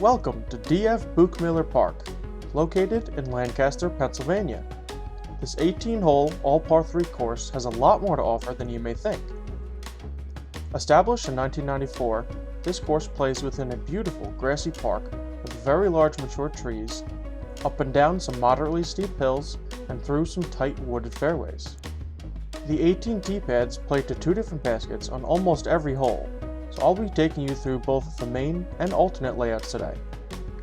Welcome to DF Buchmiller Park, located in Lancaster, Pennsylvania. This 18-hole, all-par 3 course has a lot more to offer than you may think. Established in 1994, this course plays within a beautiful grassy park with very large mature trees, up and down some moderately steep hills, and through some tight wooded fairways. The 18 tee pads play to 2 different baskets on almost every hole, so I'll be taking you through both the main and alternate layouts today,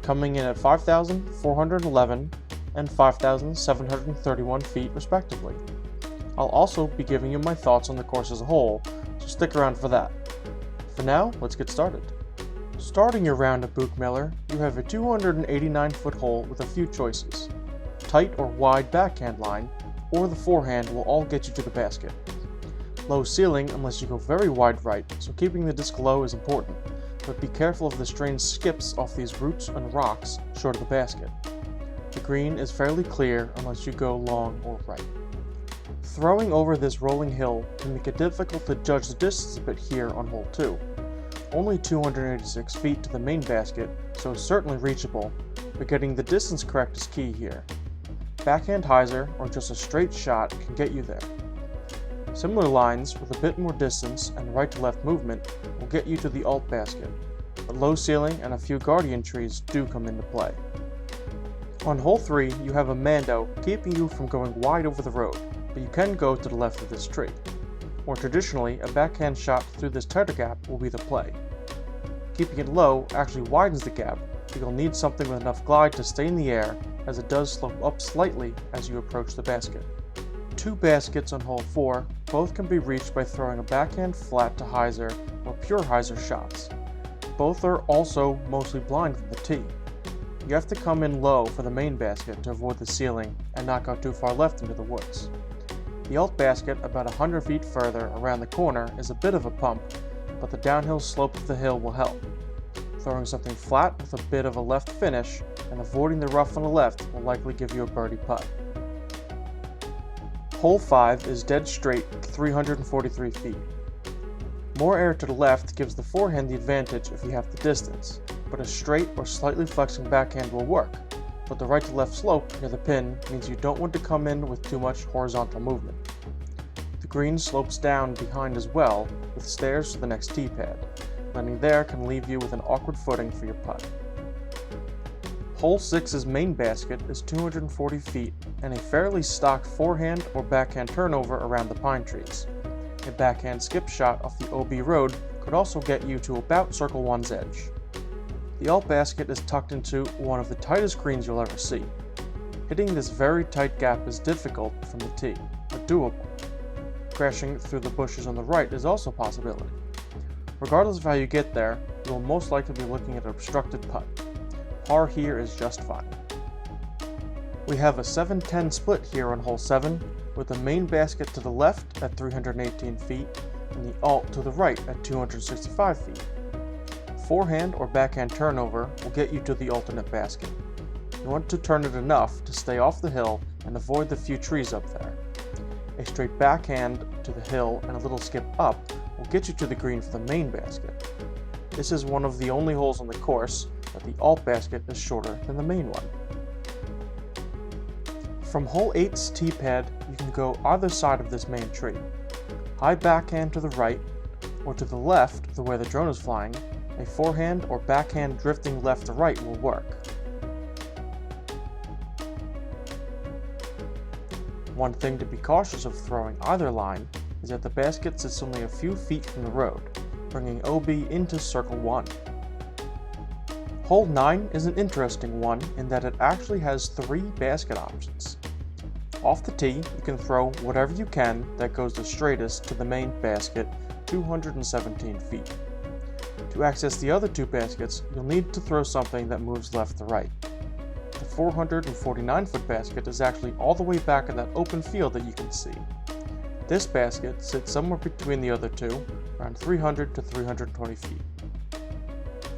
coming in at 5,411 and 5,731 feet respectively. I'll also be giving you my thoughts on the course as a whole, so stick around for that. For now, let's get started. Starting your round at Buchmiller, you have a 289-foot hole with a few choices. Tight or wide backhand line, or the forehand will all get you to the basket. Low ceiling unless you go very wide right, so keeping the disc low is important, but be careful of the strange skips off these roots and rocks short of the basket. The green is fairly clear unless you go long or right. Throwing over this rolling hill can make it difficult to judge the distance a bit here on hole 2. Only 286 feet to the main basket, so it's certainly reachable, but getting the distance correct is key here. Backhand hyzer or just a straight shot can get you there. Similar lines with a bit more distance and right to left movement will get you to the alt basket, but low ceiling and a few guardian trees do come into play. On hole 3, you have a mando keeping you from going wide over the road, but you can go to the left of this tree. More traditionally, a backhand shot through this tighter gap will be the play. Keeping it low actually widens the gap, but you'll need something with enough glide to stay in the air, as it does slope up slightly as you approach the basket. 2 baskets on hole 4, both can be reached by throwing a backhand flat to hyzer or pure hyzer shots. Both are also mostly blind from the tee. You have to come in low for the main basket to avoid the ceiling and not go too far left into the woods. The alt basket, about 100 feet further around the corner, is a bit of a pump, but the downhill slope of the hill will help. Throwing something flat with a bit of a left finish and avoiding the rough on the left will likely give you a birdie putt. Hole 5 is dead straight at 343 feet. More air to the left gives the forehand the advantage if you have the distance, but a straight or slightly flexing backhand will work, but the right to left slope near the pin means you don't want to come in with too much horizontal movement. The green slopes down behind as well, with stairs to the next tee pad. Landing there can leave you with an awkward footing for your putt. Hole 6's main basket is 240 feet and a fairly stock forehand or backhand turnover around the pine trees. A backhand skip shot off the OB road could also get you to about circle 1's edge. The alt basket is tucked into one of the tightest greens you'll ever see. Hitting this very tight gap is difficult from the tee, but doable. Crashing through the bushes on the right is also a possibility. Regardless of how you get there, you will most likely be looking at an obstructed putt. Par here is just fine. We have a 7-10 split here on hole 7, with the main basket to the left at 318 feet and the alt to the right at 265 feet. Forehand or backhand turnover will get you to the alternate basket. You want to turn it enough to stay off the hill and avoid the few trees up there. A straight backhand to the hill and a little skip up will get you to the green for the main basket. This is one of the only holes on the course that the alt basket is shorter than the main one. From hole 8's tee pad, you can go either side of this main tree. High backhand to the right, or to the left, the way the drone is flying, a forehand or backhand drifting left to right will work. One thing to be cautious of throwing either line is that the basket sits only a few feet from the road, bringing OB into circle 1. Hole 9 is an interesting one in that it actually has 3 basket options. Off the tee, you can throw whatever you can that goes the straightest to the main basket, 217 feet. To access the other 2 baskets, you'll need to throw something that moves left to right. The 449-foot basket is actually all the way back in that open field that you can see. This basket sits somewhere between the other 2, around 300 to 320 feet.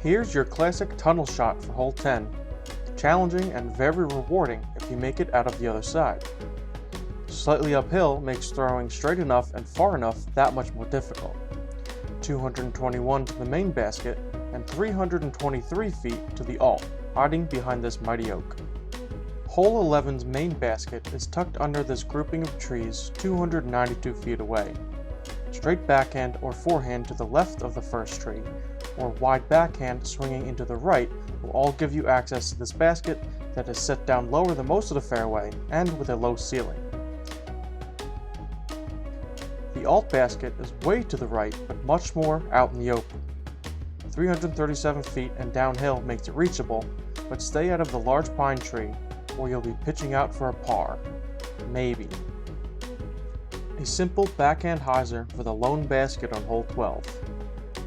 Here's your classic tunnel shot for hole 10, challenging and very rewarding if you make it out of the other side. Slightly uphill makes throwing straight enough and far enough that much more difficult. 221 to the main basket and 323 feet to the alt, hiding behind this mighty oak. Hole 11's main basket is tucked under this grouping of trees 292 feet away. Straight backhand or forehand to the left of the first tree, or wide backhand swinging into the right will all give you access to this basket that is set down lower than most of the fairway and with a low ceiling. The alt basket is way to the right, but much more out in the open. 337 feet and downhill makes it reachable, but stay out of the large pine tree or you'll be pitching out for a par. Maybe. A simple backhand hyzer for the lone basket on hole 12.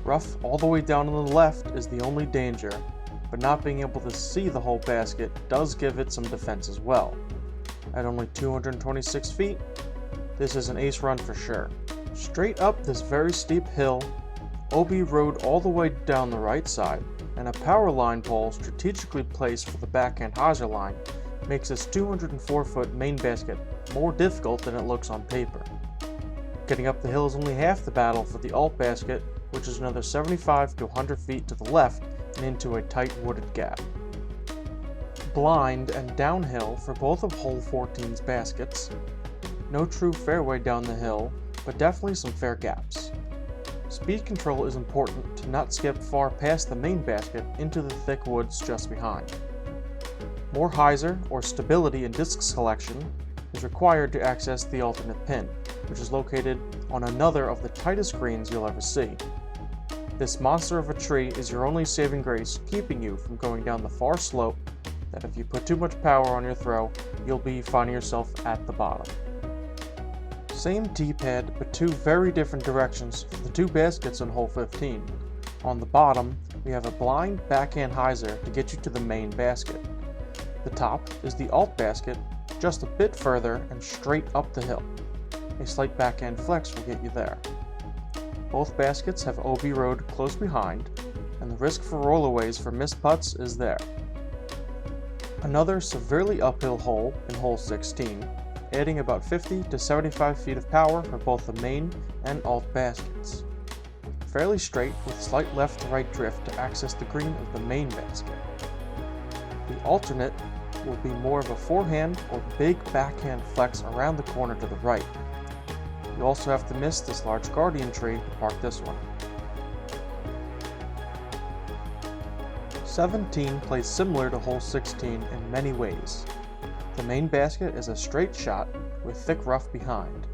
Rough all the way down on the left is the only danger, but not being able to see the whole basket does give it some defense as well. At only 226 feet, this is an ace run for sure. Straight up this very steep hill, OB road all the way down the right side, and a power line pole strategically placed for the backhand hyzer line makes this 204-foot main basket more difficult than it looks on paper. Getting up the hill is only half the battle for the alt basket, which is another 75 to 100 feet to the left and into a tight wooded gap. Blind and downhill for both of hole 14's baskets. No true fairway down the hill, but definitely some fair gaps. Speed control is important to not skip far past the main basket into the thick woods just behind. More hyzer or stability in disc selection is required to access the alternate pin, which is located on another of the tightest greens you'll ever see. This monster of a tree is your only saving grace, keeping you from going down the far slope that if you put too much power on your throw, you'll be finding yourself at the bottom. Same tee pad, but two very different directions for the two baskets on hole 15. On the bottom, we have a blind backhand hyzer to get you to the main basket. The top is the alt basket, just a bit further and straight up the hill. A slight backhand flex will get you there. Both baskets have OB road close behind, and the risk for rollaways for missed putts is there. Another severely uphill hole in hole 16, adding about 50 to 75 feet of power for both the main and alt baskets. Fairly straight with slight left to right drift to access the green of the main basket. The alternate will be more of a forehand or big backhand flex around the corner to the right. You also have to miss this large guardian tree to park this one. 17 plays similar to hole 16 in many ways. The main basket is a straight shot with thick rough behind.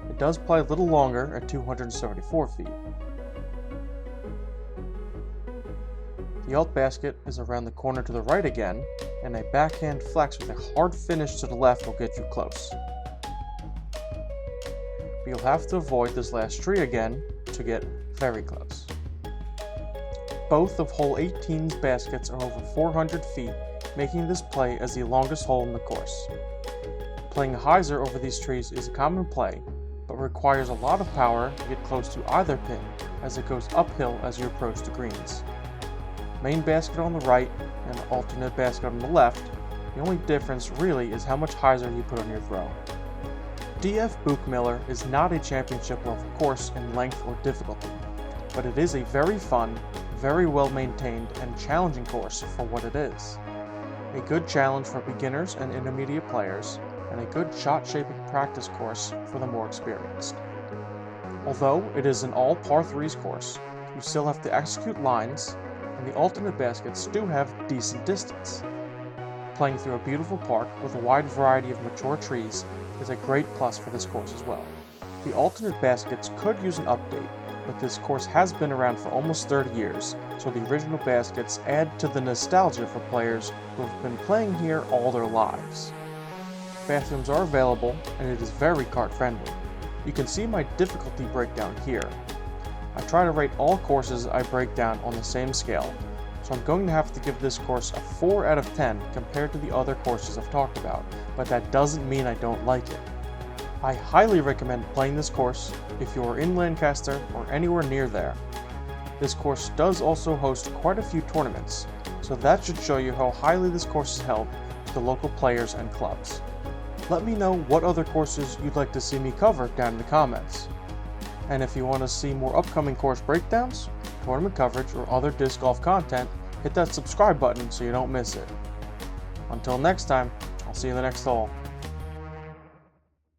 It does play a little longer at 274 feet. The alt basket is around the corner to the right again, and a backhand flex with a hard finish to the left will get you close. But you'll have to avoid this last tree again to get very close. Both of hole 18's baskets are over 400 feet, making this play as the longest hole in the course. Playing a hyzer over these trees is a common play, but requires a lot of power to get close to either pin as it goes uphill as you approach the greens. Main basket on the right and alternate basket on the left, the only difference really is how much hyzer you put on your throw. DF Buchmiller is not a championship level course in length or difficulty, but it is a very fun, very well maintained and challenging course for what it is. A good challenge for beginners and intermediate players, and a good shot shaping practice course for the more experienced. Although it is an all par 3s course, you still have to execute lines, and the alternate baskets do have decent distance. Playing through a beautiful park with a wide variety of mature trees is a great plus for this course as well. The alternate baskets could use an update, but this course has been around for almost 30 years, so the original baskets add to the nostalgia for players who have been playing here all their lives. Bathrooms are available, and it is very cart friendly. You can see my difficulty breakdown here. I try to rate all courses I break down on the same scale, so I'm going to have to give this course a 4 out of 10 compared to the other courses I've talked about, but that doesn't mean I don't like it. I highly recommend playing this course if you are in Lancaster or anywhere near there. This course does also host quite a few tournaments, so that should show you how highly this course is held to the local players and clubs. Let me know what other courses you'd like to see me cover down in the comments. And if you want to see more upcoming course breakdowns, tournament coverage, or other disc golf content, hit that subscribe button so you don't miss it. Until next time, I'll see you in the next hole.